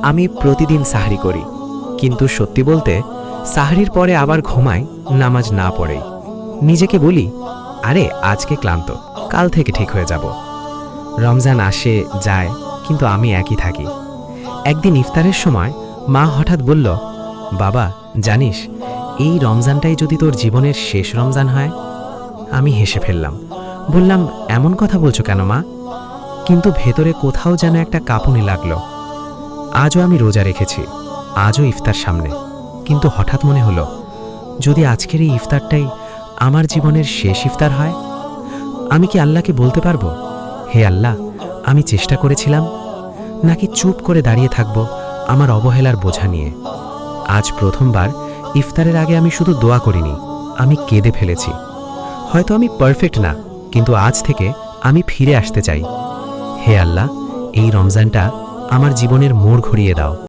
আমি প্রতিদিন সাহরি করি, কিন্তু সত্যি বলতে সাহরির পরে আবার ঘুমাই নামাজ না পড়েই। নিজেকে বলি, আরে আজকে ক্লান্ত, কাল থেকে ঠিক হয়ে যাব। রমজান আসে যায়, কিন্তু আমি একই থাকি। একদিন ইফতারের সময় মা হঠাৎ বলল, বাবা জানিস, এই রমজানটাই যদি তোর জীবনের শেষ রমজান হয়। আমি হেসে ফেললাম, বললাম, এমন কথা বলছো কেন মা? কিন্তু ভেতরে কোথাও যেন একটা কাঁপুনি লাগলো। আজও আমি রোজা রেখেছি, আজও ইফতার সামনে, কিন্তু হঠাৎ মনে হলো, যদি আজকের এই ইফতারটাই আমার জীবনের শেষ ইফতার হয়, আমি কি আল্লাহকে বলতে পারবো, হে আল্লাহ, আমি চেষ্টা করেছিলাম? নাকি চুপ করে দাঁড়িয়ে থাকব আমার অবহেলার বোঝা নিয়ে? আজ প্রথমবার ইফতারের আগে আমি শুধু দোয়া করিনি, আমি কেঁদে ফেলেছি। হয়তো আমি পারফেক্ট না, কিন্তু আজ থেকে আমি ফিরে আসতে চাই। হে আল্লাহ, এই রমজানটা আমার জীবনের মোড় ঘুরিয়ে দাও।